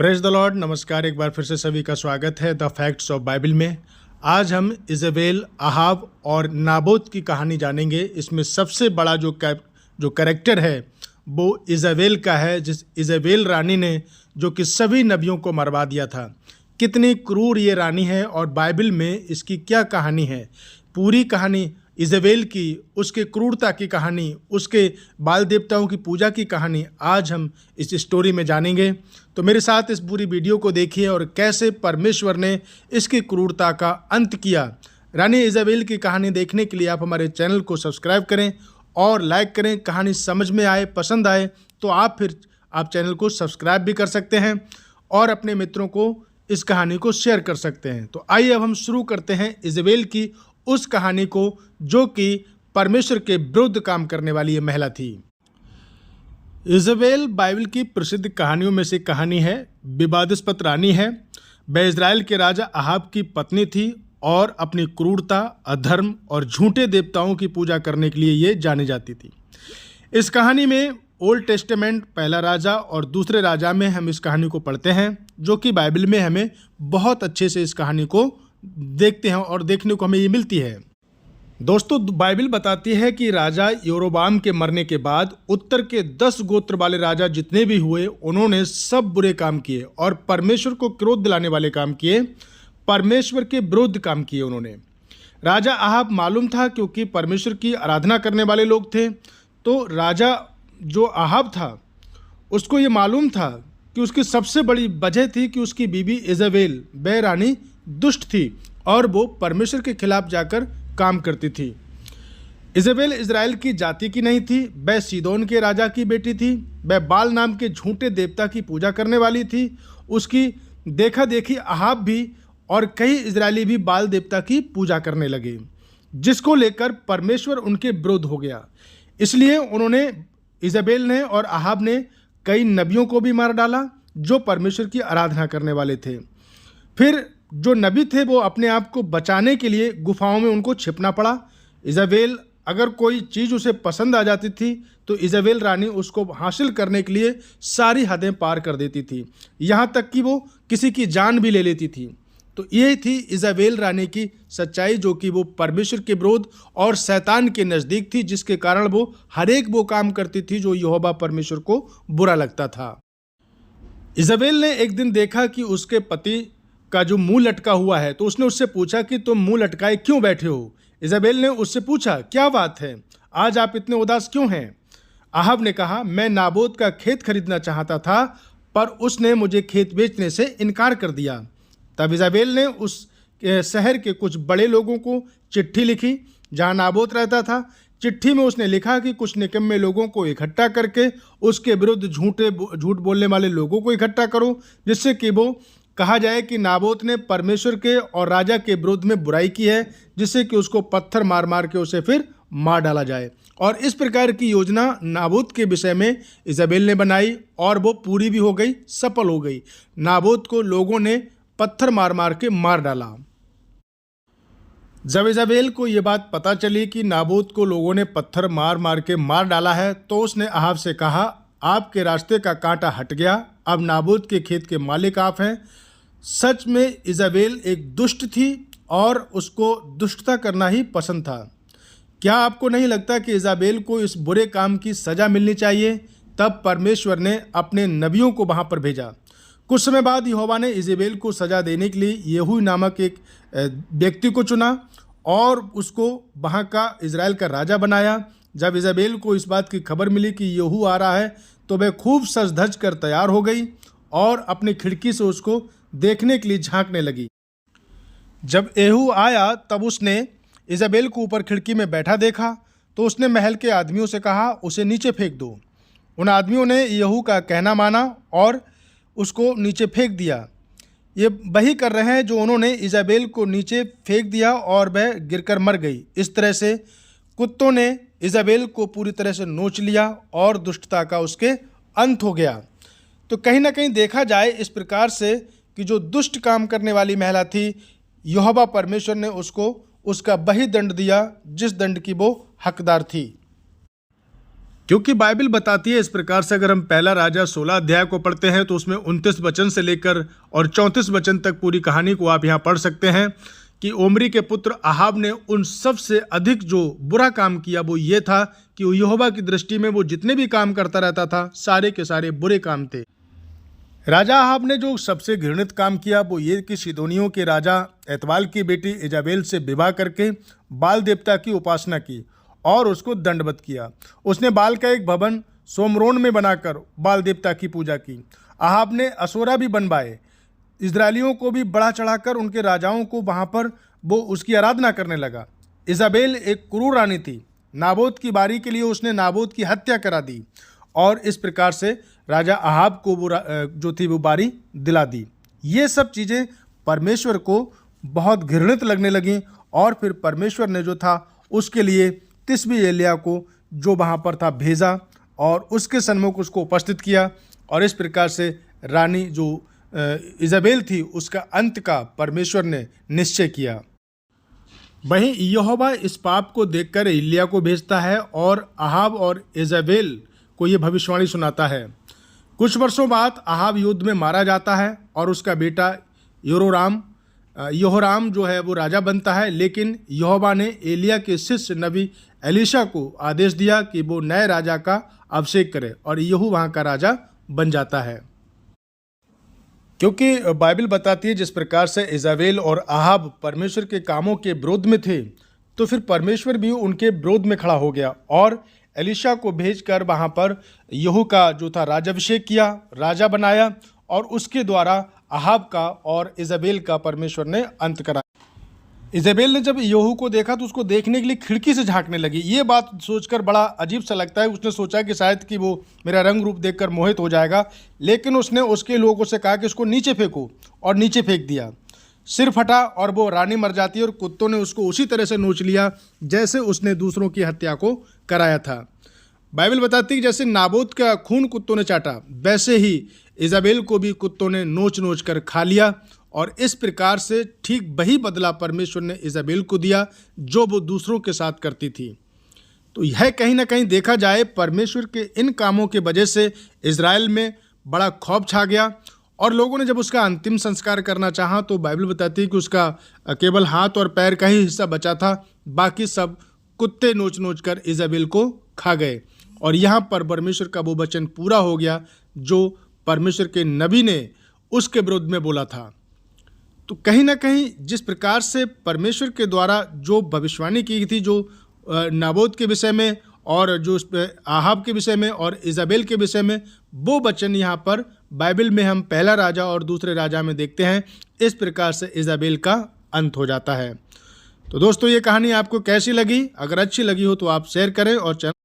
Praise the Lord. नमस्कार, एक बार फिर से सभी का स्वागत है द फैक्ट्स ऑफ बाइबल में। आज हम इजेबेल, अहाब और नाबोत की कहानी जानेंगे। इसमें सबसे बड़ा जो कैरेक्टर है वो इजेबेल का है, जिस इजेबेल रानी ने जो कि सभी नबियों को मरवा दिया था। कितनी क्रूर ये रानी है और बाइबल में इसकी क्या कहानी है, पूरी कहानी इजेबेल की, उसके क्रूरता की कहानी, उसके बाल देवताओं की पूजा की कहानी आज हम इस स्टोरी में जानेंगे। तो मेरे साथ इस पूरी वीडियो को देखिए और कैसे परमेश्वर ने इसकी क्रूरता का अंत किया। रानी इजेबेल की कहानी देखने के लिए आप हमारे चैनल को सब्सक्राइब करें और लाइक करें। कहानी समझ में आए, पसंद आए तो आप चैनल को सब्सक्राइब भी कर सकते हैं और अपने मित्रों को इस कहानी को शेयर कर सकते हैं। तो आइए अब हम शुरू करते हैं इजेबेल की उस कहानी को जो कि परमेश्वर के विरुद्ध काम करने वाली ये महिला थी। इजेबेल बाइबल की प्रसिद्ध कहानियों में से कहानी है। विवादास्पद रानी है। वह इजराइल के राजा अहाब की पत्नी थी और अपनी क्रूरता, अधर्म और झूठे देवताओं की पूजा करने के लिए ये जानी जाती थी। इस कहानी में ओल्ड टेस्टामेंट पहला राजा और दूसरे राजा में हम इस कहानी को पढ़ते हैं, जो कि बाइबल में हमें बहुत अच्छे से इस कहानी को देखते हैं और देखने को हमें ये मिलती है। दोस्तों, बाइबल बताती है कि राजा योरोबाम के मरने के बाद उत्तर के 10 गोत्र वाले राजा जितने भी हुए, उन्होंने सब बुरे काम किए और परमेश्वर को क्रोध दिलाने वाले काम किए, परमेश्वर के विरुद्ध काम किए उन्होंने। राजा अहाब मालूम था, क्योंकि परमेश्वर की आराधना करने वाले लोग थे। तो राजा जो अहाब था उसको ये मालूम था कि उसकी सबसे बड़ी वजह थी कि उसकी बीवी इजेबेल, वह रानी दुष्ट थी और वो परमेश्वर के खिलाफ जाकर काम करती थी। इजेबेल इजराइल की जाति की नहीं थी, वह सीदोन के राजा की बेटी थी। वह बाल नाम के झूठे देवता की पूजा करने वाली थी। उसकी देखा देखी अहाब भी और कई इजरायली भी बाल देवता की पूजा करने लगे, जिसको लेकर परमेश्वर उनके विरुद्ध हो गया। इसलिए इजेबेल ने और अहाब ने कई नबियों को भी मार डाला जो परमेश्वर की आराधना करने वाले थे। फिर जो नबी थे वो अपने आप को बचाने के लिए गुफाओं में उनको छिपना पड़ा। इजेबेल अगर कोई चीज़ उसे पसंद आ जाती थी तो इजेबेल रानी उसको हासिल करने के लिए सारी हदें पार कर देती थी, यहाँ तक कि वो किसी की जान भी ले लेती थी। तो ये थी इजेबेल रानी की सच्चाई, जो कि वो परमेश्वर के विरोध और शैतान के नज़दीक थी, जिसके कारण वो हर एक वो काम करती थी जो यहोवा परमेश्वर को बुरा लगता था। इजेबेल ने एक दिन देखा कि उसके पति का जो मुंह लटका हुआ है, तो उसने उससे पूछा कि तुम मुंह लटकाए क्यों बैठे हो। इजेबेल ने उससे पूछा, क्या बात है, आज आप इतने उदास क्यों हैं। अहाब ने कहा, मैं नाबोत का खेत खरीदना चाहता था, पर उसने मुझे खेत बेचने से इनकार कर दिया। तब इजेबेल ने उस शहर के कुछ बड़े लोगों को चिट्ठी लिखी जहां नाबोत रहता था। चिट्ठी में उसने लिखा कि कुछ निकम्मे लोगों को इकट्ठा करके उसके विरुद्ध झूठ बोलने वाले लोगों को इकट्ठा करो, जिससे कि वो कहा जाए कि नाबोत ने परमेश्वर के और राजा के विरुद्ध में बुराई की है, जिससे कि उसको पत्थर मार मार के उसे फिर मार डाला जाए। और इस प्रकार की योजना नाबोत के विषय में इजेबेल ने बनाई और वो पूरी भी हो गई, सफल हो गई। नाबोत को लोगों ने पत्थर मार मार के मार डाला। जब इजेबेल को ये बात पता चली कि नाबोत को लोगों ने पत्थर मार मार के मार डाला है, तो उसने अहाब से कहा, आपके रास्ते का कांटा हट गया, अब नाबोत के खेत के मालिक आप हैं। सच में इजेबेल एक दुष्ट थी और उसको दुष्टता करना ही पसंद था। क्या आपको नहीं लगता कि इजेबेल को इस बुरे काम की सज़ा मिलनी चाहिए? तब परमेश्वर ने अपने नबियों को वहाँ पर भेजा। कुछ समय बाद यहोवा ने इजेबेल को सज़ा देने के लिए येहू नामक एक व्यक्ति को चुना और उसको वहाँ का इजराइल का राजा बनाया। जब इजेबेल को इस बात की खबर मिली कि येहू आ रहा है, तो वह खूब सज धज कर तैयार हो गई और अपनी खिड़की से उसको देखने के लिए झांकने लगी। जब येहू आया तब उसने इजेबेल को ऊपर खिड़की में बैठा देखा, तो उसने महल के आदमियों से कहा, उसे नीचे फेंक दो। उन आदमियों ने येहू का कहना माना और उसको नीचे फेंक दिया। ये वही कर रहे हैं जो उन्होंने इजेबेल को नीचे फेंक दिया और वह गिरकर मर गई। इस तरह से कुत्तों ने इजेबेल को पूरी तरह से नोच लिया और दुष्टता का उसके अंत हो गया। तो कहीं ना कहीं देखा जाए इस प्रकार से कि जो दुष्ट काम करने वाली महिला थी, यहोवा परमेश्वर ने उसको उसका वही दंड दिया जिस दंड की वो हकदार थी। क्योंकि बाइबल बताती है इस प्रकार से, अगर हम पहला राजा 16 अध्याय को पढ़ते हैं तो उसमें 29 वचन से लेकर और 34 वचन तक पूरी कहानी को आप यहाँ पढ़ सकते हैं कि ओमरी के पुत्र अहाब ने उन सबसे अधिक जो बुरा काम किया वो ये था कि वो यहोवा की दृष्टि में वो जितने भी काम करता रहता था सारे के सारे बुरे काम थे। राजा अहाब ने जो सबसे घृणित काम किया वो ये कि सीदोनियों के राजा एतबाल की बेटी इजाबेल से विवाह करके बाल देवता की उपासना की और उसको दंडवत किया। उसने बाल का एक भवन सोमरोन में बनाकर बाल देवता की पूजा की। अहाब ने असोरा भी बनवाए, इजरायलियों को भी बढ़ा चढ़ाकर उनके राजाओं को वहाँ पर वो उसकी आराधना करने लगा। इजाबेल एक क्रूर रानी थी। नाबोत की बारी के लिए उसने नाबोत की हत्या करा दी और इस प्रकार से राजा अहाब को वो जो थी वो बारी दिला दी। ये सब चीज़ें परमेश्वर को बहुत घृणित लगने लगीं और फिर परमेश्वर ने जो था उसके लिए तिस्बी एलिया को जो वहाँ पर था भेजा और उसके सन्मुख उसको उपस्थित किया और इस प्रकार से रानी जो इजाबेल थी उसका अंत का परमेश्वर ने निश्चय किया। वहीं यहोवा इस पाप को देखकर एलिया को भेजता है और अहाब और इजाबेल को ये भविष्यवाणी सुनाता है। कुछ वर्षों बाद अहाब युद्ध में मारा जाता है और उसका बेटा यहोराम जो है वो राजा बनता है। लेकिन यहोवा ने एलिया के शिष्य नबी एलीशा को आदेश दिया कि वो नए राजा का अभिषेक करे और यहू वहाँ का राजा बन जाता है। क्योंकि बाइबल बताती है जिस प्रकार से इजाबेल और अहाब परमेश्वर के कामों के विरोध में थे तो फिर परमेश्वर भी उनके विरोध में खड़ा हो गया और एलीशा को भेजकर वहाँ पर यहू का जो था राजाभिषेक किया, राजा बनाया और उसके द्वारा अहाब का और इजाबेल का परमेश्वर ने अंत करा। इजाबेल ने जब यहू को देखा तो उसको देखने के लिए खिड़की से झांकने लगी। ये बात सोचकर बड़ा अजीब सा लगता है। उसने सोचा कि शायद कि वो मेरा रंग रूप देखकर मोहित हो जाएगा, लेकिन उसने उसके लोगों से कहा कि इसको नीचे फेंको और नीचे फेंक दिया। सिर फटा और वो रानी मर जाती है और कुत्तों ने उसको उसी तरह से नोच लिया जैसे उसने दूसरों की हत्या को कराया था। बाइबल बताती है कि जैसे नाबोत का खून कुत्तों ने चाटा वैसे ही इजाबेल को भी कुत्तों ने नोच नोच कर खा लिया और इस प्रकार से ठीक वही बदला परमेश्वर ने इजाबेल को दिया जो वो दूसरों के साथ करती थी। तो यह कहीं ना कहीं देखा जाए परमेश्वर के इन कामों के वजह से इज़राइल में बड़ा खौफ छा गया और लोगों ने जब उसका अंतिम संस्कार करना चाहा तो बाइबल बताती है कि उसका केवल हाथ और पैर का ही हिस्सा बचा था, बाकी सब कुत्ते नोच नोच कर इजाबेल को खा गए। और यहाँ पर परमेश्वर का वो वचन पूरा हो गया जो परमेश्वर के नबी ने उसके विरुद्ध में बोला था। तो कहीं ना कहीं जिस प्रकार से परमेश्वर के द्वारा जो भविष्यवाणी की थी, जो नाबोत के विषय में और जो आहाब के विषय में और इजाबेल के विषय में, वो वचन यहाँ पर बाइबल में हम पहला राजा और दूसरे राजा में देखते हैं। इस प्रकार से इजाबेल का अंत हो जाता है। तो दोस्तों ये कहानी आपको कैसी लगी? अगर अच्छी लगी हो तो आप शेयर करें और चैनल